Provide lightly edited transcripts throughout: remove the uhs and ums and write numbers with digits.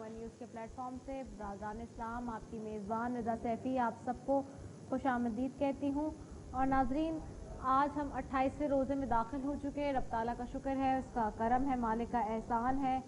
21 news کے plate form سے برادران اسلام آپ کی میزبان رضا سیفی آپ سب کو خوش آمدید کہتی ہوں۔ اور ناظرین، آج ہم 28ویں روزے میں داخل ہو چکے ہیں۔ رب تعالیٰ کا شکر ہے، اس کا کرم ہے، مالک کا احسان ہے۔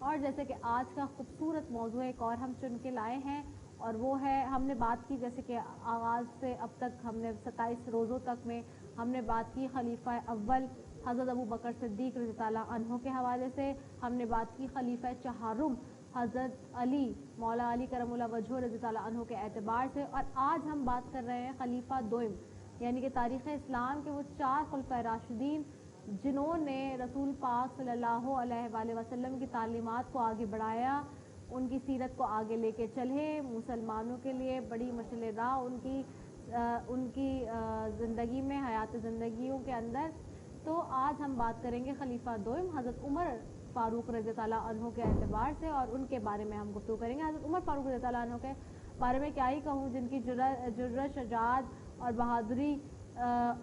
اور جیسے کہ آج کا خوبصورت موضوع ایک اور ہم چن کے لائے ہیں، اور وہ ہے، ہم نے بات کی جیسے کہ آغاز سے اب تک ہم نے 27 روزوں تک میں ہم نے بات کی خلیفہ اول حضرت ابو بکر صدیق رضی اللہ عنہ کے حوالے سے، ہم نے بات کی خلیفہ چہارم حضرت علی مولا علی کرم اللہ وجہہ رضی اللہ عنہ کے اعتبار سے، اور آج ہم بات کر رہے ہیں خلیفہ دوئم یعنی کہ تاریخ اسلام کے وہ 4 خلفائے راشدین جنہوں نے رسول پاک صلی اللہ علیہ وآلہ وسلم کی تعلیمات کو آگے بڑھایا، ان کی سیرت کو آگے لے کے چلے، مسلمانوں کے لیے بڑی مشعل راہ ان کی زندگی میں، حیات زندگیوں کے اندر۔ تو آج ہم بات کریں گے خلیفہ دوئم حضرت عمر فاروق رضی اللہ عنہ کے اعتبار سے، اور ان کے بارے میں ہم گفتگو کریں گے۔ حضرت عمر فاروق رضی اللہ عنہ کے بارے میں کیا ہی کہوں، جن کی جرأت، شجاعت اور بہادری،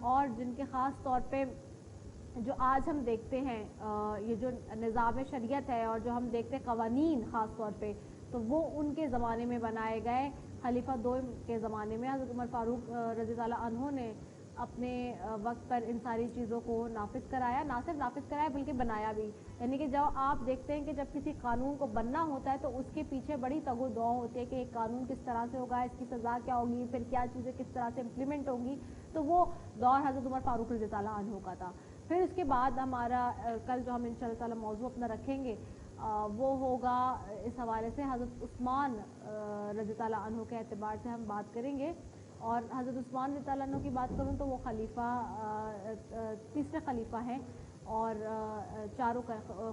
اور جن کے خاص طور پہ جو آج ہم دیکھتے ہیں یہ جو نظام شریعت ہے اور جو ہم دیکھتے ہیں قوانین خاص طور پہ، تو وہ ان کے زمانے میں بنائے گئے۔ خلیفہ دوئم کے زمانے میں حضرت عمر فاروق رضی اللہ عنہ نے اپنے وقت پر ان ساری چیزوں کو نافذ کرایا، نہ صرف نافذ کرایا بلکہ بنایا بھی۔ یعنی کہ جب آپ دیکھتے ہیں کہ جب کسی قانون کو بننا ہوتا ہے تو اس کے پیچھے بڑی تگ و دو ہوتی ہے کہ ایک قانون کس طرح سے ہوگا، اس کی سزا کیا ہوگی، پھر کیا چیزیں کس طرح سے امپلیمنٹ ہوگی، تو وہ دور حضرت عمر فاروق رضی اللہ عنہ کا تھا۔ پھر اس کے بعد ہمارا کل جو ہم انشاءاللہ تعالی موضوع اپنا رکھیں گے وہ ہوگا اس حوالے سے حضرت عثمان رضی اللہ عنہ کے اعتبار سے ہم بات کریں گے۔ اور حضرت عثمان رضی اللہ عنہ کی بات کروں تو وہ خلیفہ تیسرے خلیفہ ہیں اور 4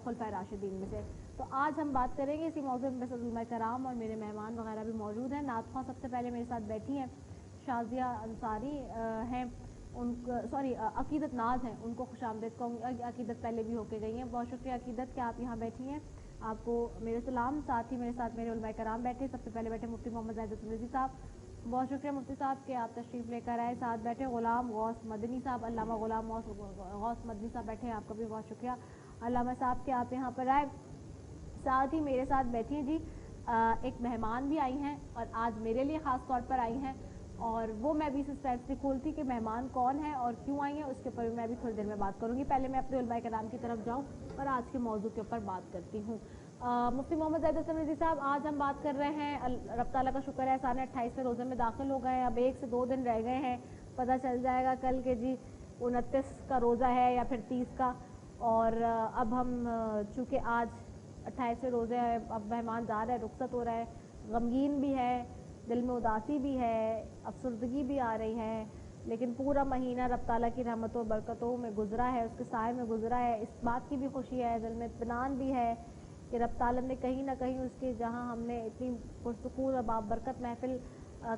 خلفائے راشدین میں سے۔ تو آج ہم بات کریں گے اسی موضوع میں۔ علماء کرام اور میرے مہمان وغیرہ بھی موجود ہیں۔ نعت خواں سب سے پہلے میرے ساتھ بیٹھی ہیں شازیہ انصاری ہیں، عقیدت ناز ہیں، ان کو خوش آمدید کہوں گی۔ عقیدت پہلے بھی ہو کے گئی ہیں، بہت شکریہ عقیدت کہ آپ یہاں بیٹھی ہیں، آپ کو میرے سلام۔ ساتھ ہی میرے ساتھ میرے علماء کرام بیٹھے، سب سے پہلے بیٹھے مفتی محمد زاہد تبریزی صاحب، بہت شکریہ مفتی صاحب کہ آپ تشریف لے کر آئے۔ ساتھ بیٹھے غلام غوث مدنی صاحب، علامہ غلام غوث مدنی صاحب بیٹھے ہیں، آپ کا بھی بہت شکریہ علامہ صاحب کہ آپ یہاں پر آئے۔ ساتھ ہی میرے ساتھ بیٹھی ہیں جی ایک مہمان بھی آئی ہیں، اور آج میرے لیے خاص طور پر آئی ہیں، اور وہ میں بھی اس اسٹیج سے کھولتی کہ مہمان کون ہیں اور کیوں آئی ہیں، اس کے اوپر میں بھی تھوڑی دیر میں بات کروں گی۔ پہلے میں اپنے علماء کرام کی طرف جاؤں اور آج کے موضوع کے اوپر بات کرتی ہوں۔ مفتی محمد زاہد تبریزی صاحب، آج ہم بات کر رہے ہیں، رب تعالیٰ کا شکر ہے احسان ہے 28ویں روزے میں داخل ہو گئے ہیں، اب 1 سے 2 دن رہ گئے ہیں، پتہ چل جائے گا کل کہ جی 29 کا روزہ ہے یا پھر 30 کا۔ اور اب ہم چونکہ آج 28ویں روزے ہیں، اب مہمان جا رہا ہے، رخصت ہو رہا ہے، غمگین بھی ہے، دل میں اداسی بھی ہے، افسردگی بھی آ رہی ہے، لیکن پورا مہینہ رب تعالیٰ کی رحمتوں و برکتوں میں گزرا ہے، اس کے سائے میں گزرا ہے، اس بات کی بھی خوشی ہے، دل میں اطمینان بھی ہے کہ رب تعالیٰ نے کہیں نہ کہیں اس کے جہاں ہم نے اتنی پرسکون اور بابرکت محفل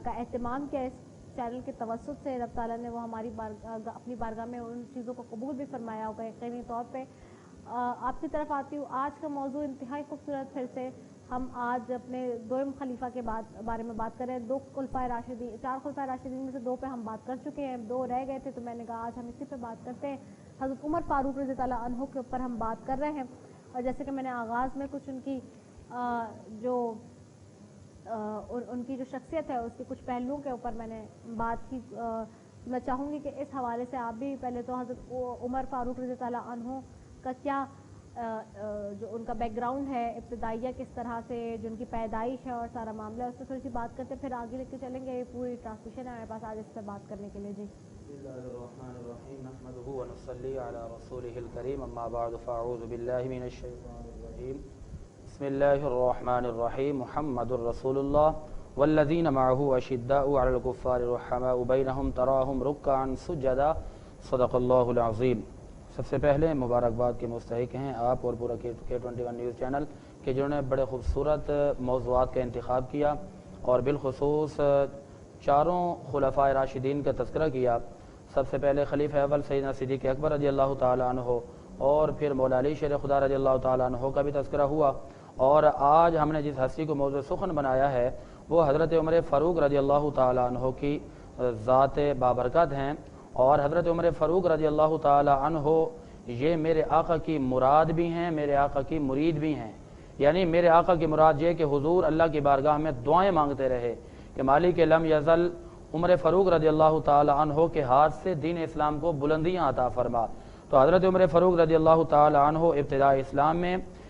کا اہتمام کیا اس چینل کے توسط سے، رب تعالیٰ نے وہ ہماری اپنی بارگاہ میں ان چیزوں کو قبول بھی فرمایا ہوگا یقینی طور پہ۔ آپ کی طرف آتی ہوں، آج کا موضوع انتہائی خوبصورت، پھر سے ہم آج اپنے دوئم خلیفہ کے بارے میں بات کر رہے ہیں۔ 4 خلفائے راشدین میں سے 2 پہ ہم بات کر چکے ہیں، 2 رہ گئے تھے، تو میں نے کہا آج ہم اسی پہ بات کرتے ہیں۔ حضرت عمر فاروق رضی اللہ عنہ کے اوپر ہم بات کر رہے ہیں، اور جیسے کہ میں نے آغاز میں کچھ ان کی جو شخصیت ہے اس کے کچھ پہلوؤں کے اوپر میں نے بات کی، میں چاہوں گی کہ اس حوالے سے آپ بھی پہلے تو حضرت عمر فاروق رضی اللہ عنہ کا کیا جو ان کا بیک گراؤنڈ ہے، ابتدائیہ کس طرح سے، جو ان کی پیدائش ہے اور سارا معاملہ، اس سے تھوڑی سی بات کرتے ہیں، پھر آگے لے کے چلیں گے۔ یہ پوری ٹرانسمیشن ہے ہمارے پاس آج اس پہ بات کرنے کے لیے۔ جی بسم اللہ الرحمن الرحیم، نحمده ونصلی علی رسولہ الکریم، اما بعد فاعوذ باللہ من الشیطان الرجیم، بسم اللہ الرحمن الرحیم، محمد رسول اللہ والذین معه اشداء علی الکفار رحماء بینہم تراہم رکعا سجدا، صدق اللہ العظیم۔ سب سے پہلے مبارکباد کے مستحق ہیں آپ اور پورا K21 نیوز چینل کہ جنہوں نے بڑے خوبصورت موضوعات کا انتخاب کیا، اور بالخصوص 4 خلفائے راشدین کا تذکرہ کیا۔ سب سے پہلے خلیفہ اول سیدنا صدیق اکبر رضی اللہ تعالیٰ عنہ، اور پھر مولا علی شیر خدا رضی اللہ تعالیٰ عنہ کا بھی تذکرہ ہوا، اور آج ہم نے جس ہستی کو موضوع سخن بنایا ہے وہ حضرت عمر فاروق رضی اللہ تعالیٰ عنہ کی ذات بابرکت ہیں۔ اور حضرت عمر فاروق رضی اللہ تعالیٰ عنہ یہ میرے آقا کی مراد بھی ہیں، میرے آقا کی مرید بھی ہیں، یعنی میرے آقا کی مراد یہ کہ حضور اللہ کی بارگاہ میں دعائیں مانگتے رہے کہ مالک لم یزل عمر فاروق رضی اللہ تعالی عنہ کے ہاتھ سے دین اسلام کو بلندیاں عطا فرما۔ تو حضرت عمر فاروق رضی اللہ تعالی عنہ ابتدائی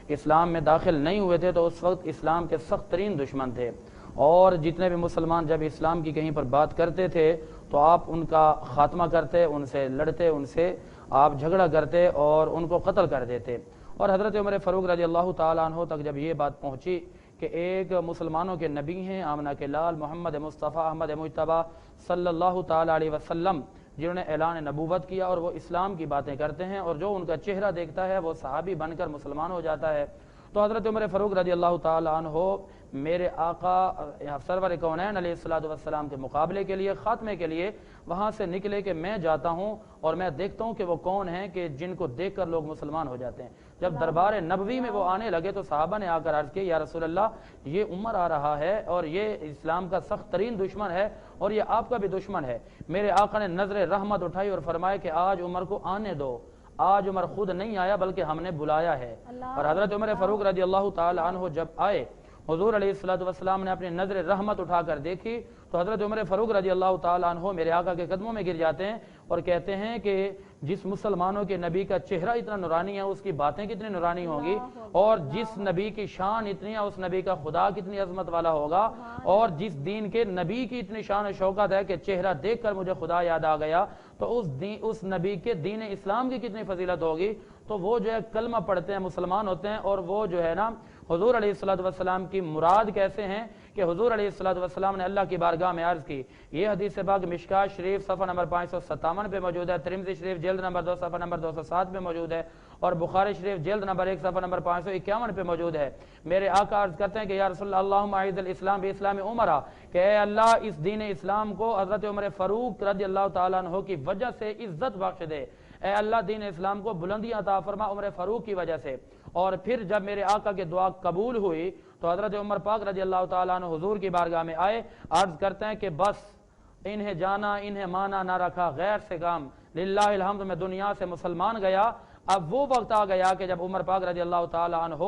اسلام میں داخل نہیں ہوئے تھے تو اس وقت اسلام کے سخت ترین دشمن تھے، اور جتنے بھی مسلمان جب اسلام کی کہیں پر بات کرتے تھے تو آپ ان کا خاتمہ کرتے، ان سے لڑتے، ان سے آپ جھگڑا کرتے اور ان کو قتل کر دیتے۔ اور حضرت عمر فاروق رضی اللہ تعالیٰ عنہ تک جب یہ بات پہنچی کہ ایک مسلمانوں کے نبی ہیں، آمنہ کے لال محمد مصطفیٰ احمد مجتبیٰ صلی اللہ تعالیٰ علیہ وسلم، جنہوں نے اعلان نبوت کیا اور وہ اسلام کی باتیں کرتے ہیں، اور جو ان کا چہرہ دیکھتا ہے وہ صحابی بن کر مسلمان ہو جاتا ہے، تو حضرت عمر فاروق رضی اللہ تعالیٰ عنہ میرے آقا سرور کونین علیہ السلام کے مقابلے کے لیے، خاتمے کے لیے وہاں سے نکلے کہ میں جاتا ہوں اور میں دیکھتا ہوں کہ وہ کون ہیں کہ جن کو دیکھ کر لوگ مسلمان ہو جاتے ہیں۔ جب دربار نبوی میں وہ آنے لگے تو صحابہ نے آ کر عرض کی، یا رسول اللہ یہ عمر آ رہا ہے اور یہ اسلام کا سخت ترین دشمن ہے اور یہ آپ کا بھی دشمن ہے۔ میرے آقا نے نظر رحمت اٹھائی اور فرمایا کہ آج عمر کو آنے دو، آج عمر خود نہیں آیا بلکہ ہم نے بلایا ہے۔ اور حضرت عمر فاروق رضی اللہ تعالی عنہ جب آئے، حضور علیہ السلام نے اپنی نظر رحمت اٹھا کر دیکھی تو حضرت عمر فاروق رضی اللہ تعالی عنہ میرے آقا کے قدموں میں گر جاتے ہیں اور کہتے ہیں کہ جس مسلمانوں کے نبی کا چہرہ اتنا نورانی ہے اس کی باتیں کتنی نورانی ہوں گی، اور جس نبی کی شان اتنی ہے اس نبی کا خدا کتنی عظمت والا ہوگا، اور جس دین کے نبی کی اتنی شان و شوکت ہے کہ چہرہ دیکھ کر مجھے خدا یاد آ گیا، تو اس نبی کے دین اسلام کی کتنی فضیلت ہوگی۔ تو وہ جو ہے کلمہ پڑھتے ہیں، مسلمان ہوتے ہیں، اور وہ جو ہے نا حضور علیہ السلام کی مراد کیسے ہیں کہ حضور علیہ السلام نے اللہ کی بارگاہ میں عرض کی۔ یہ حدیث پاک مشکاۃ شریف صفحہ نمبر 557 پہ موجود ہے، ترمذی شریف جلد نمبر 2 صفحہ نمبر 207 پہ موجود ہے، اور بخاری شریف جلد نمبر 1 صفحہ نمبر 551 پہ موجود ہے۔ میرے آقا عرض کرتے ہیں کہ یا رسول اللہ اللہم اعز الاسلام باسلام عمرہ، کہ اے اللہ اس دین اسلام کو حضرت عمر فاروق رضی اللہ تعالیٰ عنہ کی وجہ سے عزت بخش دے، اے اللہ دین اسلام کو بلندی عطا فرما عمر فاروق کی وجہ سے۔ اور پھر جب میرے آقا کی دعا قبول ہوئی تو حضرت عمر پاک رضی اللہ تعالیٰ عنہ حضور کی بارگاہ میں آئے، عرض کرتے ہیں کہ بس انہیں جانا انہیں مانا نہ رکھا، غیر سے کام، للہ الحمد میں دنیا سے مسلمان گیا۔ اب وہ وقت آ گیا کہ جب عمر پاک رضی اللہ تعالیٰ عنہ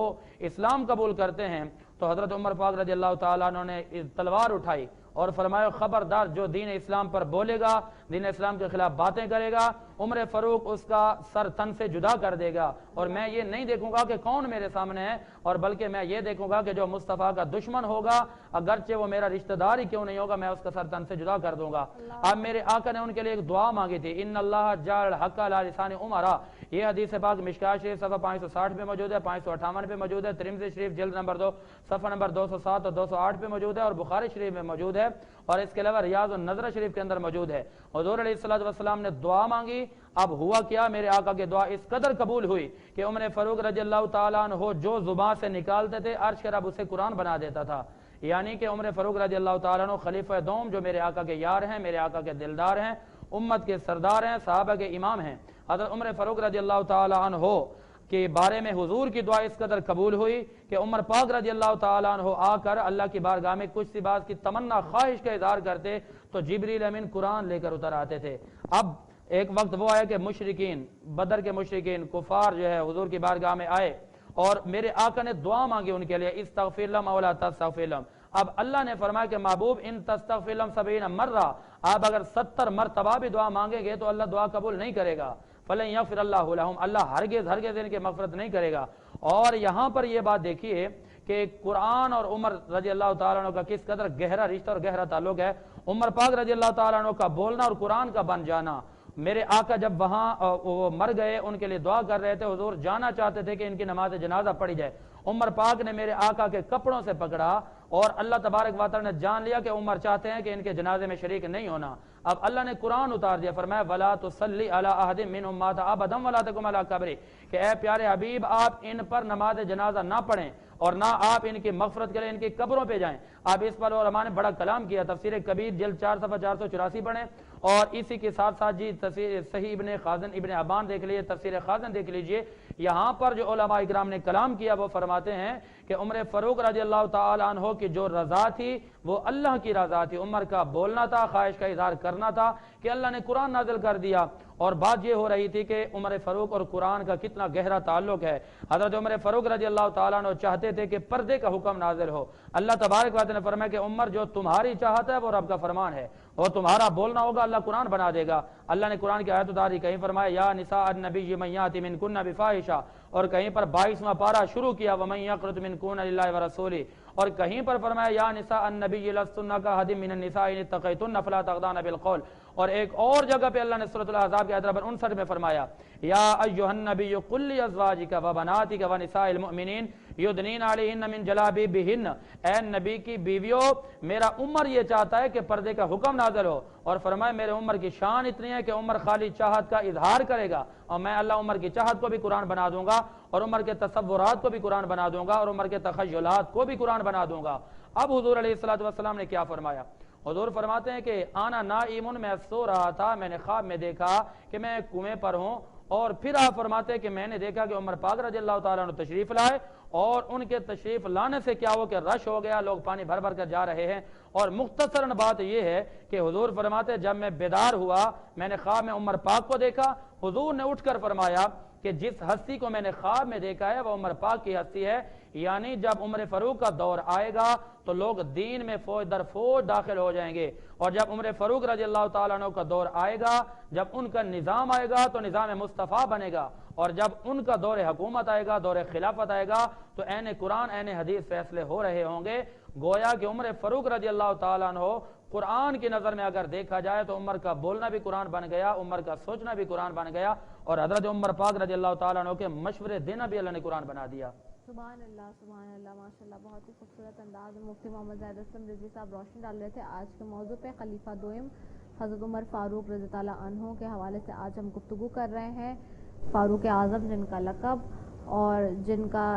اسلام قبول کرتے ہیں تو حضرت عمر پاک رضی اللہ تعالیٰ عنہ نے تلوار اٹھائی اور فرمایا خبردار جو دین اسلام پر بولے گا، دین اسلام کے خلاف باتیں کرے گا، عمر فاروق اس کا سر تن سے جدا کر دے گا، اور میں یہ نہیں دیکھوں گا کہ کون میرے سامنے ہے، اور بلکہ میں یہ دیکھوں گا کہ جو مصطفیٰ کا دشمن ہوگا اگرچہ وہ میرا رشتہ دار ہی کیوں نہیں ہوگا، میں اس کا سر تن سے جدا کر دوں گا۔ اب میرے آقا نے ان کے لیے ایک دعا مانگی تھی، ان اللہ جعل الحق علی لسان عمرہ، یہ حدیث پاک مشکاۃ شریف صفحہ 560 پہ موجود ہے، 558 پہ موجود ہے، ترمذی شریف جلد نمبر 2 صفحہ نمبر 207 اور 208 پہ موجود ہے، اور بخاری شریف میں موجود ہے، اور اس کے علاوہ ریاض النظر شریف کے اندر موجود ہے۔ حضور علیہ السلام نے دعا مانگی، اب ہوا کیا، میرے آقا کی دعا اس قدر قبول ہوئی کہ عمر فاروق رضی اللہ تعالیٰ عنہ جو زبان سے نکالتے تھے عرش کے رب اسے قرآن بنا دیتا تھا۔ یعنی کہ عمر فاروق رضی اللہ تعالیٰ عنہ خلیفہ دوم جو میرے آقا کے یار ہیں، میرے آقا کے دلدار ہیں، امت کے سردار ہیں، صحابہ کے امام ہیں، حضرت عمر فاروق رضی اللہ تعالیٰ عنہ کے بارے میں حضور کی دعا اس قدر قبول ہوئی کہ عمر پاک رضی اللہ تعالیٰ عنہ آ کر اللہ کی بارگاہ میں کچھ سی بات کی تمنا خواہش کا اظہار کرتے تو جبریل امین قرآن لے کر اتر آتے تھے۔ اب ایک وقت وہ آیا کہ مشرکین، بدر کے مشرکین کفار جو ہے حضور کی بارگاہ میں آئے اور میرے آقا نے دعا مانگی ان کے لیے، استغفر لهم او لا تستغفر لهم۔ اب اللہ نے فرمایا کہ محبوب ان تستغفر لهم 70 مرہ، آپ اگر 70 مرتبہ بھی دعا مانگیں گے تو اللہ دعا قبول نہیں کرے گا، فلن یغفر اللہ لهم، اللہ ہرگز ان کی مغفرت نہیں کرے گا۔ اور یہاں پر یہ بات دیکھیے کہ قرآن اور عمر رضی اللہ تعالیٰ عنہ کا کس قدر گہرا رشتہ اور گہرا تعلق ہے۔ عمر پاک رضی اللہ تعالیٰ عنہ کا بولنا اور قرآن کا بن جانا، میرے آقا جب وہاں وہ مر گئے ان کے لیے دعا کر رہے تھے، حضور جانا چاہتے تھے کہ ان کی نماز جنازہ پڑھی جائے، عمر پاک نے میرے آقا کے کپڑوں سے پکڑا اور اللہ تبارک و تعالی نے جان لیا کہ عمر چاہتے ہیں کہ ان کے جنازے میں شریک نہیں ہونا۔ اب اللہ نے قرآن اتار دیا، فرمایا وَلَا تُصَلِّ عَلَىٰ أَحَدٍ مِّنْهُمْ مَاتَ أَبَدًا وَلَا تَقُمْ عَلَىٰ قَبْرِهِ، کہ اے پیارے حبیب آپ ان پر نماز جنازہ نہ پڑھیں اور نہ آپ ان کی مغفرت کریں، ان کی قبروں پہ جائیں۔ آپ اس پر علماء نے بڑا کلام کیا، تفسیر کبیر جلد 4 صفحہ 484 پڑھیں اور اسی کے ساتھ ساتھ جی تفسیر صحیح ابن خازن ابن ابان دیکھ لیجیے، تفسیر خازن دیکھ لیجیے، یہاں پر جو علماء اکرام نے کلام کیا وہ فرماتے ہیں کہ عمر فاروق رضی اللہ تعالیٰ عنہ کی جو رضا تھی وہ اللہ کی رضا تھی۔ عمر کا بولنا تھا، خواہش کا اظہار کرنا تھا کہ اللہ نے قرآن نازل کر دیا، اور بات یہ ہو رہی تھی کہ عمر فاروق اور قرآن کا کتنا گہرا تعلق ہے۔ حضرت عمر فاروق رضی اللہ تعالیٰ عنہ چاہتے تھے کہ پردے کا حکم نازل ہو۔ اللہ تبارک و تعالیٰ نے فرمایا کہ عمر جو تمہاری چاہت ہے وہ رب کا فرمان ہے، اور تمہارا بولنا ہوگا اللہ قرآن بنا دے گا۔ اللہ نے قرآن کی آیت اتاری، کہیں فرمایا یا نساء النبی من یأت منکن بفاحشہ، اور کہیں پر 22واں پارہ شروع کیا ومن یقنت منکن للہ ورسولہ، اور کہیں پر فرمایا یا نساء النبی لستن کاحد من النساء ان اتقیتن فلا تخضعن بالقول، اور ایک اور جگہ پہ اللہ نے سورۃ الاحزاب کی آیت نمبر 59 میں فرمایا یا ایھا النبی قل لازواجک وبناتک ونساء المؤمنین یدنین علیہن من جلابیبہن، اے نبی کی بیویوں میرا عمر یہ چاہتا ہے کہ پردے کا حکم نازل ہو، اور فرمایا میرے عمر کی شان اتنی ہے کہ عمر خالی چاہت کا اظہار کرے گا، اور میں اللہ عمر کی چاہت کو بھی قرآن بنا دوں گا، اور عمر کے تصورات کو بھی قرآن بنا دوں گا، اور عمر کے تخیلات کو بھی قرآن بنا دوں گا۔ اب حضور علیہ الصلوۃ والسلام نے کیا فرمایا؟ حضور فرماتے ہیں کہ آنا نائم، میں سو رہا تھا، میں نے خواب میں دیکھا کہ میں کنویں پر ہوں، اور پھر آپ فرماتے ہیں کہ میں نے دیکھا کہ عمر پاک رضی اللہ تعالیٰ عنہ تشریف لائے، اور ان کے تشریف لانے سے کیا ہو کہ رش ہو گیا، لوگ پانی بھر بھر کر جا رہے ہیں۔ اور مختصراً بات یہ ہے کہ حضور فرماتے ہیں جب میں بیدار ہوا میں نے خواب میں عمر پاک کو دیکھا، حضور نے اٹھ کر فرمایا کہ جس ہستی کو میں نے خواب میں دیکھا ہے وہ عمر پاک کی ہستی ہے، یعنی جب عمر فاروق کا دور آئے گا تو لوگ دین میں فوج در فوج داخل ہو جائیں گے، اور جب عمر فاروق رضی اللہ تعالیٰ عنہ کا دور آئے گا، جب ان کا نظام آئے گا تو نظام مصطفیٰ بنے گا، اور جب ان کا دور حکومت آئے گا، دور خلافت آئے گا تو عین قرآن عین حدیث فیصلے ہو رہے ہوں گے۔ گویا کہ عمر فاروق رضی اللہ تعالیٰ عنہ قرآن کی نظر میں اگر دیکھا جائے تو عمر کا بولنا بھی قرآن بن گیا، عمر کا سوچنا بھی قرآن بن گیا، اور حضرت عمر پاک رضی اللہ تعالیٰ عنہ کے مشورے دینا بھی اللہ نے قرآن بنا دیا۔ سبحان اللہ ماشاءاللہ، بہت ہی خوبصورت انداز میں مفتی محمد زاہد اسلم رضوی صاحب روشنی ڈال رہے تھے آج کے موضوع پہ۔ خلیفہ دوئم حضرت عمر فاروق رضی اللہ عنہ کے حوالے سے آج ہم گفتگو کر رہے ہیں۔ فاروق اعظم جن کا لقب اور جن کا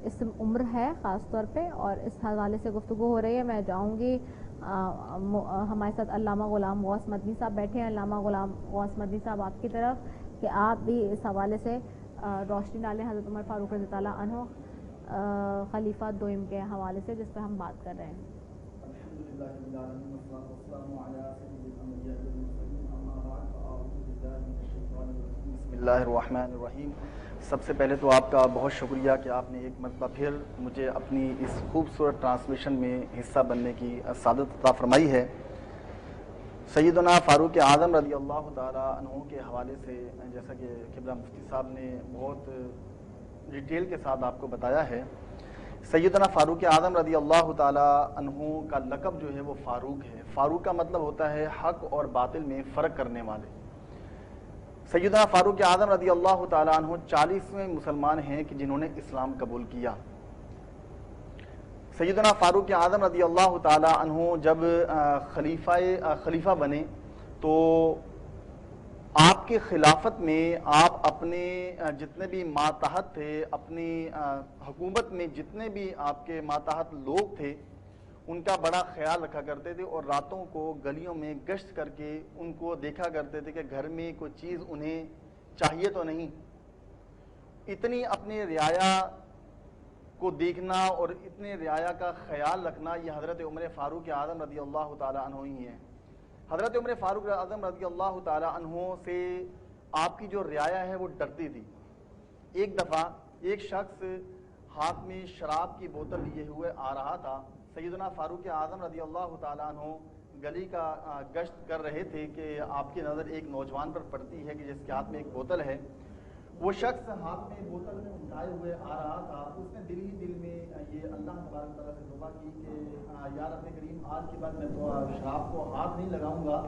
اسم عمر ہے خاص طور پہ، اور اس حوالے سے گفتگو ہو رہی ہے۔ میں جاؤں گی ہمارے ساتھ علامہ غلام غوث مدنی صاحب بیٹھے ہیں، علامہ غلام غوث مدنی صاحب آپ کی طرف کہ آپ بھی اس حوالے سے روشنی ڈالیں حضرت عمر فاروق رضی اللہ عنہ خلیفہ دوئم کے حوالے سے جس پہ ہم بات کر رہے ہیں۔ بسم اللہ الرحمن الرحیم۔ سب سے پہلے تو آپ کا بہت شکریہ کہ آپ نے ایک مرتبہ پھر مجھے اپنی اس خوبصورت ٹرانسمیشن میں حصہ بننے کی سعادت عطا فرمائی ہے۔ سیدنا فاروق اعظم رضی اللہ تعالیٰ عنہ کے حوالے سے جیسا کہ قبلہ مفتی صاحب نے بہت ڈیٹیل کے ساتھ آپ کو بتایا ہے، سیدنا فاروق اعظم رضی اللہ تعالیٰ عنہ کا لقب جو ہے وہ فاروق ہے۔ فاروق کا مطلب ہوتا ہے حق اور باطل میں فرق کرنے والے۔ سیدنا فاروق اعظم رضی اللہ تعالیٰ عنہ 40ویں مسلمان ہیں کہ جنہوں نے اسلام قبول کیا۔ سیدنا فاروق اعظم رضی اللہ تعالیٰ عنہ جب خلیفہ بنے تو آپ کے خلافت میں آپ اپنے جتنے بھی ماتحت تھے، اپنی حکومت میں جتنے بھی آپ کے ماتحت لوگ تھے ان کا بڑا خیال رکھا کرتے تھے، اور راتوں کو گلیوں میں گشت کر کے ان کو دیکھا کرتے تھے کہ گھر میں کوئی چیز انہیں چاہیے تو نہیں۔ اتنی اپنی رعایا کو دیکھنا اور اتنے رعایا کا خیال رکھنا یہ حضرت عمر فاروق اعظم رضی اللہ تعالیٰ عنہ ہی ہیں۔ حضرت عمر فاروق اعظم رضی اللہ تعالیٰ عنہ سے آپ کی جو رعایا ہے وہ ڈرتی تھی۔ ایک دفعہ ایک شخص ہاتھ میں شراب کی بوتل لیے ہوئے آ رہا تھا، سیدنا فاروق اعظم رضی اللہ تعالیٰ عنہ گلی کا گشت کر رہے تھے کہ آپ کی نظر ایک نوجوان پر پڑتی ہے کہ جس کے ہاتھ میں ایک بوتل ہے۔ وہ شخص ہاتھ میں بوتل میں اٹھائے ہوئے آ رہا تھا، اس نے دل ہی دل میں یہ اللہ تبارک تعالیٰ سے دعا کی کہ یا رب کریم آج کے بعد میں تو شراب کو ہاتھ نہیں لگاؤں گا،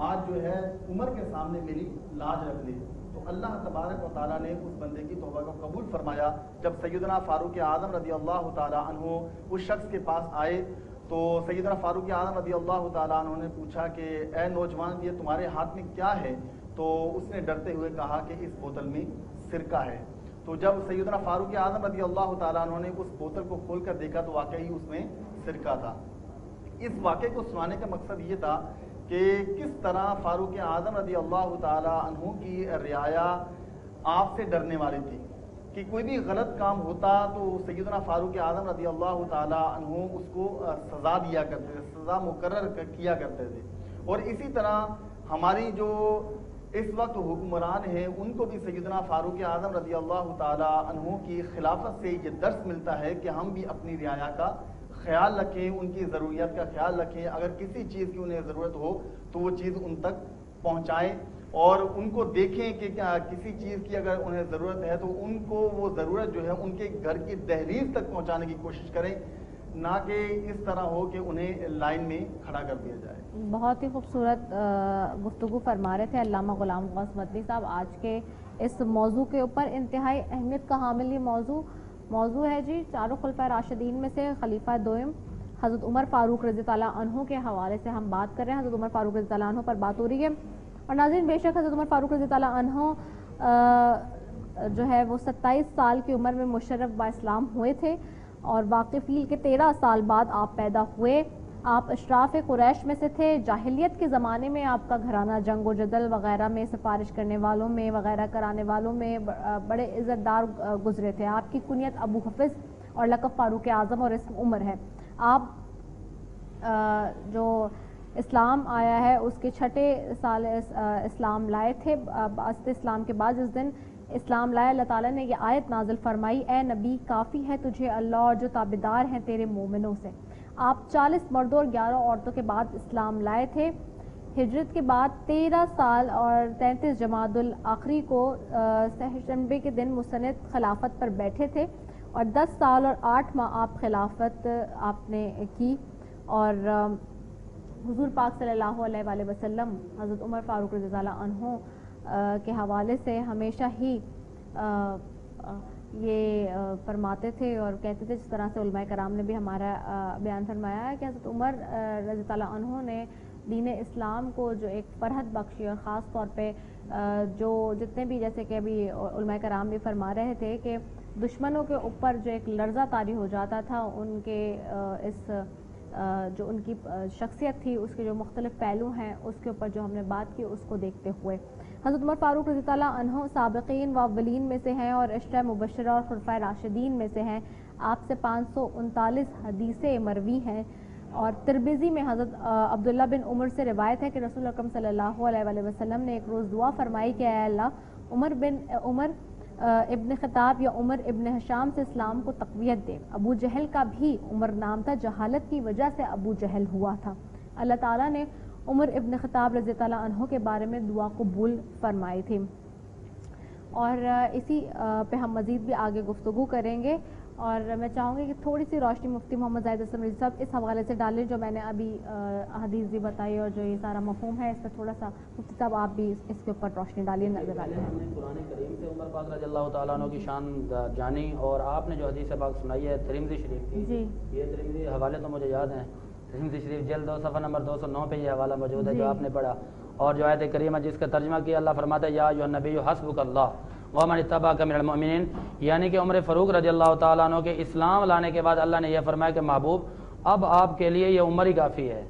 آج جو ہے عمر کے سامنے میری لاج رکھ لے۔ تو اللہ تبارک و تعالیٰ نے اس بندے کی توبہ کو قبول فرمایا۔ جب سیدنا فاروق اعظم رضی اللہ تعالیٰ عنہ اس شخص کے پاس آئے تو سیدنا فاروق اعظم رضی اللہ تعالیٰ عنہ نے پوچھا کہ اے نوجوان یہ تمہارے ہاتھ میں کیا ہے؟ تو اس نے ڈرتے ہوئے کہا کہ اس بوتل میں سرکہ ہے۔ تو جب سیدنا فاروق اعظم رضی اللہ تعالیٰ عنہ نے اس بوتل کو کھول کر دیکھا تو واقعی اس میں سرکہ تھا۔ اس واقعے کو سنانے کا مقصد یہ تھا کہ کہ کس طرح فاروق اعظم رضی اللہ تعالی عنہ کی رعایا آپ سے ڈرنے والی تھی کہ کوئی بھی غلط کام ہوتا تو سیدنا فاروق اعظم رضی اللہ تعالی عنہ اس کو سزا دیا کرتے تھے، سزا مقرر کیا کرتے تھے. اور اسی طرح ہماری جو اس وقت حکمران ہیں ان کو بھی سیدنا فاروق اعظم رضی اللہ تعالی عنہ کی خلافت سے یہ درس ملتا ہے کہ ہم بھی اپنی رعایا کا خیال رکھیں، ان کی ضروریات کا خیال رکھیں. اگر کسی چیز کی انہیں ضرورت ہو تو وہ چیز ان تک پہنچائیں اور ان کو دیکھیں کہ کسی چیز کی اگر انہیں ضرورت ہے تو ان کو وہ ضرورت جو ہے ان کے گھر کی دہلیز تک پہنچانے کی کوشش کریں، نہ کہ اس طرح ہو کہ انہیں لائن میں کھڑا کر دیا جائے. بہت ہی خوبصورت گفتگو فرما رہے تھے علامہ غلام غوث مدنی صاحب آج کے اس موضوع کے اوپر. انتہائی اہمیت کا حامل یہ موضوع ہے جی. چاروں خلفائے راشدین میں سے خلیفہ دوئم حضرت عمر فاروق رضی اللہ عنہ کے حوالے سے ہم بات کر رہے ہیں. حضرت عمر فاروق رضی اللہ عنہ پر بات ہو رہی ہے. اور ناظرین بے شک حضرت عمر فاروق رضی اللہ عنہ جو ہے وہ 27 سال کی عمر میں مشرف با اسلام ہوئے تھے اور واقع فیل کے 13 سال بعد آپ پیدا ہوئے. آپ اشراف قریش میں سے تھے. جاہلیت کے زمانے میں آپ کا گھرانہ جنگ و جدل وغیرہ میں سفارش کرنے والوں میں وغیرہ کرانے والوں میں بڑے عزت دار گزرے تھے. آپ کی کنیت ابو حفظ اور لقب فاروق اعظم اور اسم عمر ہے. آپ جو اسلام آیا ہے اس کے 6 سال اسلام لائے تھے. بعثت اسلام کے بعد جس دن اسلام لائے اللہ تعالیٰ نے یہ آیت نازل فرمائی، اے نبی کافی ہے تجھے اللہ اور جو تابعدار ہیں تیرے مومنوں سے. آپ 40 مردوں اور 11 عورتوں کے بعد اسلام لائے تھے. ہجرت کے بعد 13 سال اور 33 جمادی الاخری کو سہشنبے کے دن مسند خلافت پر بیٹھے تھے اور 10 سال اور 8 ماہ آپ خلافت آپ نے کی. اور حضور پاک صلی اللہ علیہ وآلہ وسلم حضرت عمر فاروق رضی اللہ عنہ کے حوالے سے ہمیشہ ہی یہ فرماتے تھے اور کہتے تھے، جس طرح سے علماء کرام نے بھی ہمارا بیان فرمایا ہے کہ حضرت عمر رضی اللہ عنہ نے دین اسلام کو جو ایک فرحت بخشی اور خاص طور پہ جو جتنے بھی جیسے کہ ابھی علماء کرام بھی فرما رہے تھے کہ دشمنوں کے اوپر جو ایک لرزہ طاری ہو جاتا تھا ان کے اس جو ان کی شخصیت تھی اس کے جو مختلف پہلو ہیں اس کے اوپر جو ہم نے بات کی اس کو دیکھتے ہوئے حضرت عمر فاروق رضی اللہ عنہ سابقین و اولین میں سے ہیں اور عشرہ مبشرہ اور خلفائے راشدین میں سے ہیں. آپ سے 539 حدیثیں مروی ہیں اور ترمذی میں حضرت عبداللہ بن عمر سے روایت ہے کہ رسول اکرم صلی اللہ علیہ وآلہ وسلم نے ایک روز دعا فرمائی کہ اے اللہ عمر ابن خطاب یا عمر ابن ہشام سے اسلام کو تقویت دے. ابو جہل کا بھی عمر نام تھا، جہالت کی وجہ سے ابو جہل ہوا تھا. اللہ تعالیٰ نے عمر ابن خطاب رضی اللہ عنہ کے بارے میں دعا قبول فرمائی تھی. اور اسی پہ ہم مزید بھی آگے گفتگو کریں گے اور میں چاہوں گی کہ تھوڑی سی روشنی مفتی محمد زاہد اسلم رضوی صاحب اس حوالے سے ڈالیں جو میں نے ابھی حدیث بھی بتائی اور جو یہ سارا مفہوم ہے اس پہ تھوڑا سا مفتی صاحب آپ بھی اس کے اوپر روشنی ڈالیے، نظر ڈالیے. ہم نے قرآن کریم سے عمر پاک رضی اللہ تعالیٰ عنہ کی شان جانی اور آپ نے جو حدیث پاک سنائی ہے ترمذی شریف کی جی یہ ترمذی حوالے تو مجھے یاد ہیں. ترمذی شریف جلد 2 صفحہ نمبر 209 پہ یہ حوالہ موجود ہے جو آپ نے پڑھا اور جو آیت کریمہ جس کا ترجمہ کیا اللہ فرماتا ہے یا ایھا النبی حسبک اللہ ومن اتبعک من المؤمنین، یعنی کہ عمر فاروق رضی اللہ تعالیٰ عنہ کے اسلام لانے کے بعد اللہ نے یہ فرمایا کہ محبوب اب آپ کے لیے یہ عمر ہی کافی ہے،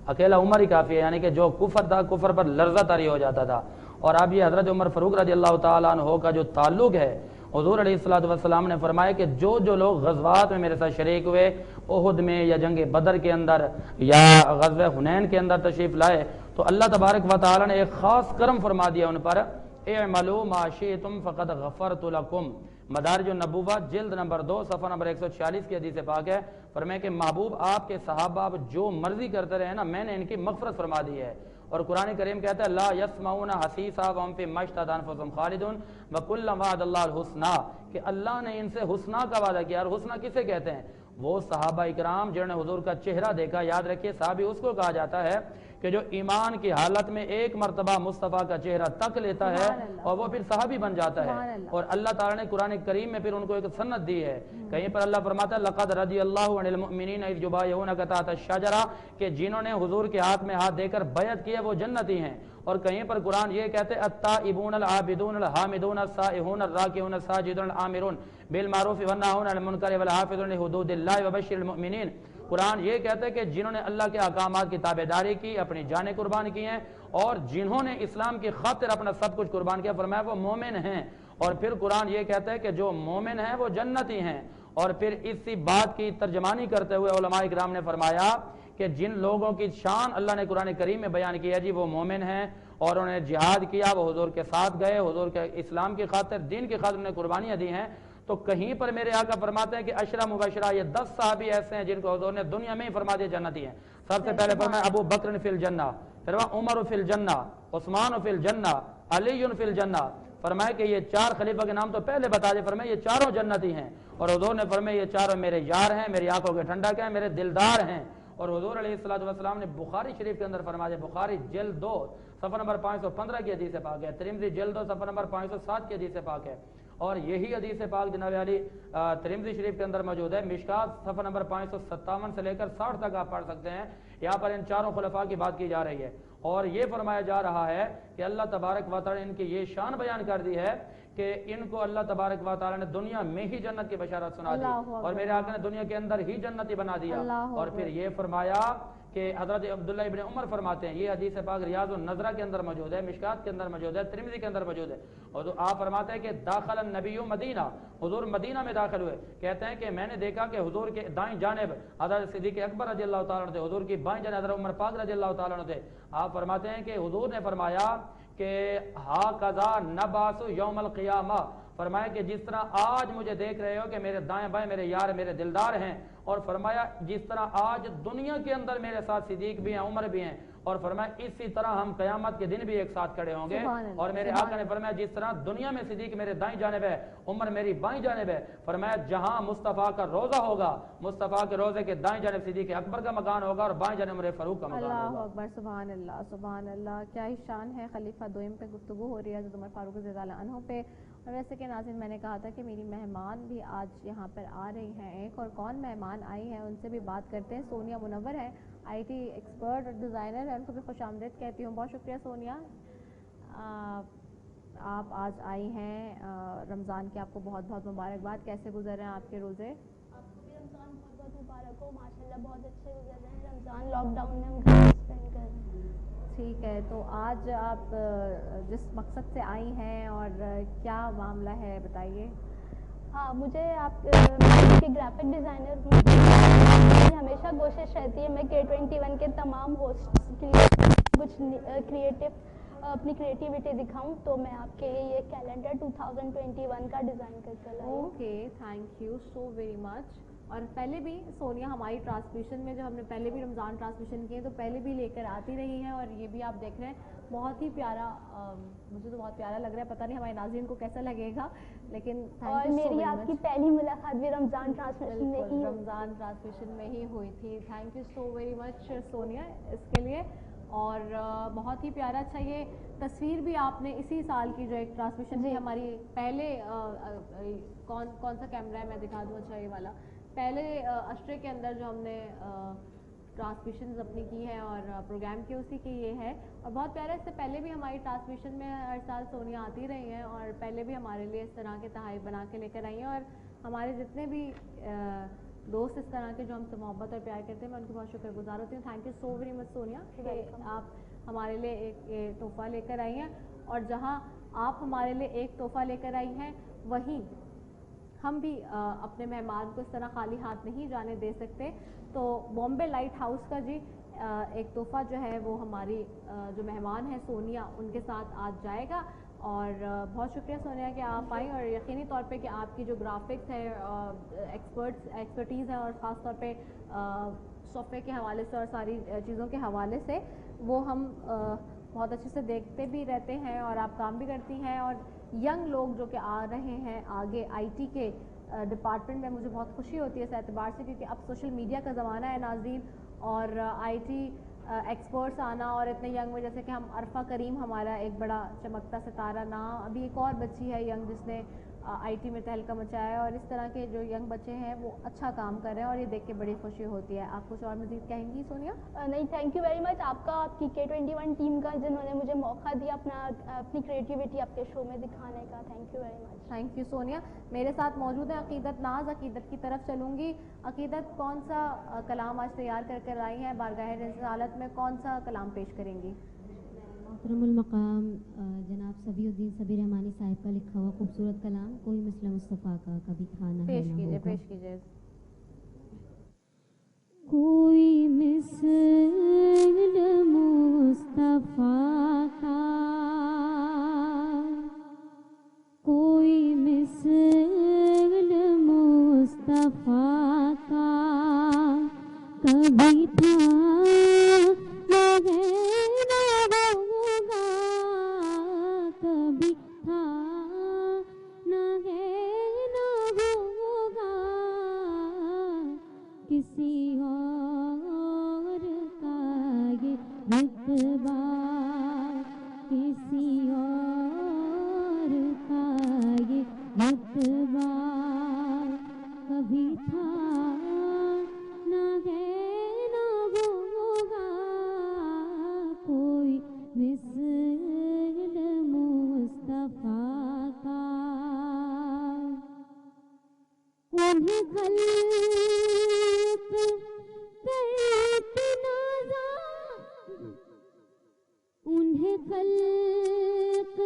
اکیلا عمر ہی کافی ہے. یعنی کہ جو کفر تھا کفر پر لرزہ طاری ہو جاتا تھا. اور اب یہ حضرت عمر فاروق رضی اللہ تعالیٰ عنہ کا جو تعلق ہے حضور علیہ الصلوۃ والسلام نے فرمایا کہ جو لوگ غزوات میں میرے ساتھ شریک ہوئے، احد میں یا جنگ بدر کے اندر یا غزوہ حنین کے اندر تشریف لائے تو اللہ تبارک و تعالیٰ نے ایک خاص کرم فرما دیا ان پر، اعملوا ما شئتم فقد غفرت لکم. مدارج النبوہ جلد نمبر 2 صفحہ نمبر 146 کی حدیث پاک ہے. فرمائے کہ محبوب آپ کے صحابہ جو مرضی کرتے رہے نا میں نے ان کی مغفرت فرما دی ہے. اور قرآن کریم کہتا ہے لا یسمعون حسیسا وهم فیما اشتهت انفسهم خالدون وکلا وعد اللہ الحسنى، کہ اللہ نے ان سے حسنہ کا وعدہ کیا. اور حسنہ کسے کہتے ہیں؟ وہ صحابہ اکرام جنہوں نے حضور کا چہرہ دیکھا. یاد رکھیے صحابی اس کو کہا جاتا ہے کہ جو ایمان کی حالت میں ایک مرتبہ مصطفیٰ کا چہرہ تک لیتا ہے اور وہ پھر صحابی بن جاتا ہے. اور اللہ تعالیٰ نے قرآن کریم میں پھر ان کو ایک سند دی ہے. کہیں پر اللہ فرماتا ہے لقد رضی اللہ عن المؤمنین اذ یبایعونک تحت الشجرہ، کہ جنہوں نے حضور کے ہاتھ میں ہاتھ دے کر بیعت کی ہے وہ جنتی ہیں. اور کہیں پر قرآن یہ کہتے ہیں التائبون العابدون الحامدون السائحون الراکعون الساجدون الآمرون بالمعروف والناہون عن المنکر والحافظون لحدود اللہ وبشر المؤمنین. قرآن یہ کہتا ہے کہ جنہوں نے اللہ کے احکامات کی تابعداری کی، اپنی جانیں قربان کی ہیں، اور جنہوں نے اسلام کی خاطر اپنا سب کچھ قربان کیا، فرمایا وہ مومن ہیں۔ اور پھر قرآن یہ کہتا ہے کہ جو مومن ہیں وہ جنتی ہیں۔ اور پھر اسی بات کی ترجمانی کرتے ہوئے علماء اکرام نے فرمایا کہ جن لوگوں کی شان اللہ نے قرآن کریم میں بیان کیا جی وہ مومن ہیں، اور انہوں نے جہاد کیا، وہ حضور کے ساتھ گئے، حضور کے اسلام کی خاطر، دین کی خاطر انہوں نے قربانیاں دی ہیں، تو کہیں پر میرے آقا فرماتے ہیں کہ عشرہ مبشرہ، یہ 10 صحابی ایسے ہیں جن کو حضور نے دنیا میں ہی فرما دیا جنتی ہیں۔ سب سے پہلے فرمایا ابو بکر فی الجنہ، پھر عمر فی الجنہ، عثمان فی الجنہ، علی فی الجنہ۔ فرمایا کہ یہ 4 خلیفہ کے نام تو پہلے بتا دے، فرمایا یہ چاروں جنتی ہیں، اور حضور نے فرمایا یہ چاروں میرے یار ہیں، میری آنکھوں کے ٹھنڈک ہیں، میرے دلدار ہیں۔ اور حضور علیہ السلام نے بخاری شریف کے اندر فرمایا، بخاری جلد 2 صفحہ نمبر 515 کی حدیث پاک ہے، ترمذی جلد 2 صفحہ نمبر 507 کی حدیث پاک ہے، اور یہی حدیث پاک جناب علی ترمذی شریف کے اندر موجود ہے، مشکات صفحہ نمبر 557 سے لے کر 60 تک آپ پڑھ سکتے ہیں۔ یہاں پر ان چاروں خلفاء کی بات کی جا رہی ہے، اور یہ فرمایا جا رہا ہے کہ اللہ تبارک و تعالی نے ان کی یہ شان بیان کر دی ہے کہ ان کو اللہ تبارک و تعالی نے دنیا میں ہی جنت کی بشارت سنا دی، اور میرے آقا نے دنیا کے اندر ہی جنتی بنا دیا۔ اور پھر یہ فرمایا کہ حضرت عبداللہ ابن عمر فرماتے ہیں، یہ حدیث پاک ریاض النظرہ کے اندر موجود ہے، مشکات کے اندر موجود ہے، ترمذی کے اندر موجود ہے، اور آپ فرماتے ہیں کہ داخل النبی مدینہ، حضور مدینہ میں داخل ہوئے، کہتے ہیں کہ میں نے دیکھا کہ حضور کے دائیں جانب حضرت صدیق اکبر رضی اللہ تعالیٰ عنہ تھے، حضور کی بائیں جانب حضرت عمر پاک رضی اللہ تعالیٰ عنہ تھے۔ آپ فرماتے ہیں کہ حضور نے فرمایا کہ ہاکذا نبعث یوم القیامہ، فرمایا کہ جس طرح آج مجھے دیکھ رہے ہو کہ میرے دائیں بائیں میرے یار میرے دلدار ہیں، اور فرمایا جس طرح آج دنیا کے اندر میرے ساتھ صدیق بھی ہیں، عمر بھی ہیں، اور فرمایا اسی طرح ہم قیامت کے دن بھی ایک ساتھ کھڑے ہوں گے۔ اور میرے آقا نے فرمایا جس طرح دنیا میں صدیق میرے دائیں جانب ہے، عمر میری بائیں جانب ہے، فرمایا جہاں مصطفیٰ کا روزہ ہوگا، مصطفیٰ کے روزے کے دائیں جانب صدیق اکبر کا مکان ہوگا، اور بائیں جانب عمر فاروق کا مکان ہوگا۔ اللہ اکبر، سبحان اللہ سبحان اللہ، کیا ہی شان ہے۔ خلیفہ دوئم پہ گفتگو ہو رہی ہے، حضرت عمر فاروق رضی اللہ عنہ پہ۔ اور ویسے کہ ناظرین میں نے کہا تھا کہ میری مہمان بھی آج یہاں پر آ رہی ہیں، ایک اور کون مہمان آئی ہیں ان سے بھی بات کرتے ہیں۔ سونیا منور ہے، IT ایکسپرٹ اور ڈیزائنر ہے، ان کو بھی خوش آمدید کہتی ہوں۔ بہت شکریہ سونیا، آپ آج آئی ہیں، رمضان کی آپ کو بہت بہت مبارکباد۔ کیسے گزر رہے ہیں آپ کے روزے؟ آپ کو بھی رمضان بہت بہت مبارک ہو، ماشاءاللہ بہت اچھے گزر رہے ہیں رمضان، لاک ڈاؤن میں ہم گھر میں اسپینڈ کر رہے ہیں۔ ٹھیک ہے، تو آج آپ جس مقصد سے آئی ہیں اور کیا معاملہ ہے بتائیے۔ ہاں، مجھے میں کی گرافک ڈیزائنر ہوں، میری ہمیشہ کوشش رہتی ہے میں K21 کے تمام ہوسٹس کے لیے کچھ اپنی کریٹیوٹی دکھاؤں، تو میں آپ کے لیے یہ کیلنڈر 2021 کا ڈیزائن کر کے لائی ہوں۔ Okay, thank you so very مچ۔ اور پہلے بھی سونیا ہماری ٹرانسمیشن میں جب ہم نے پہلے بھی رمضان ٹرانسمیشن کیے تو پہلے بھی لے کر آتی رہی ہیں، اور یہ بھی آپ دیکھ رہے ہیں بہت ہی پیارا، مجھے تو بہت پیارا لگ رہا ہے، پتہ نہیں ہمارے ناظرین کو کیسا لگے گا، لیکن اور میری آپ کی پہلی ملاقات بھی رمضان ٹرانسمیشن میں ہی رمضان ٹرانسمیشن میں ہی ہوئی تھی۔ Thank you so very much Sonia اس کے لیے، اور بہت ہی پیارا۔ اچھا، یہ تصویر بھی آپ نے اسی سال کی جو ایک ٹرانسمیشن تھی ہماری پہلے، کون سا کیمرہ ہے میں دکھا دوں، اچھا یہ والا، پہلے اشرے کے اندر جو ہم نے ٹرانسمیشنز اپنی کی ہیں اور پروگرام کی، اسی کی یہ ہے، اور بہت پیارا۔ اس سے پہلے بھی ہماری ٹرانسمیشن میں ہر سال سونیا آتی رہی ہیں، اور پہلے بھی ہمارے لیے اس طرح کے تحائف بنا کے لے کر آئی ہیں، اور ہمارے جتنے بھی دوست اس طرح کے جو ہم سے محبت اور پیار کرتے ہیں، میں ان کی بہت شکر گزار ہوتی ہوں۔ Thank you so very much Sonia کہ آپ ہمارے لیے ایک تحفہ لے کر آئی ہیں، اور جہاں آپ ہمارے لیے ایک تحفہ لے کر آئی ہیں وہیں ہم بھی اپنے مہمان کو اس طرح خالی ہاتھ نہیں جانے دے سکتے، تو بامبے لائٹ ہاؤس کا جی ایک تحفہ جو ہے وہ ہماری جو مہمان ہے سونیا ان کے ساتھ آج جائے گا، اور بہت شکریہ سونیا کہ آپ آئیں، اور یقینی طور پہ کہ آپ کی جو گرافکس ہے، ایکسپرٹیز ہے، اور خاص طور پہ صفحے کے حوالے سے اور ساری چیزوں کے حوالے سے وہ ہم بہت اچھے سے دیکھتے بھی رہتے ہیں، اور آپ کام بھی کرتی ہیں، اور ینگ لوگ جو کہ آ رہے ہیں آگے IT کے ڈپارٹمنٹ میں، مجھے بہت خوشی ہوتی ہے اس اعتبار سے، کیونکہ اب سوشل میڈیا کا زمانہ ہے ناظرین، اور IT ایکسپرٹس آنا، اور اتنے ینگ میں جیسے کہ ہم عرفہ کریم ہمارا ایک بڑا چمکتا ستارہ، نام ابھی ایک اور بچی ہے ینگ جس نے IT میں تہلکہ مچایا ہے اور اس طرح کے جو ینگ بچے ہیں وہ اچھا کام کر رہے ہیں اور یہ دیکھ کے بڑی خوشی ہوتی ہے. آپ کچھ اور مزید کہیں گی سونیا؟ نہیں، تھینک یو ویری مچ آپ کا، آپ کی K21 ٹیم کا، جنہوں نے مجھے موقع دیا اپنی کریٹیوٹی آپ کے شو میں دکھانے کا. Thank you very much. Thank you Sonia. میرے ساتھ موجود ہیں عقیدت ناز. عقیدت کی طرف چلوں گی. عقیدت کون سا کلام آج تیار کر کر آئی ہیں؟ بارگاہ رسالت میں کون سا کلام پیش کریں گی؟ محترم المقام جناب صبی الدین صبی رحمانی صاحب کا لکھا ہوا خوبصورت کلام کوئی مثل مصطفیٰ کا کبھی تھا نہ ہے نہ ہوگا. پیش کیجیے. کوئی مثل مصطفیٰ کا، کوئی مثل مصطفیٰ کا کبھی تھا انہیں خلق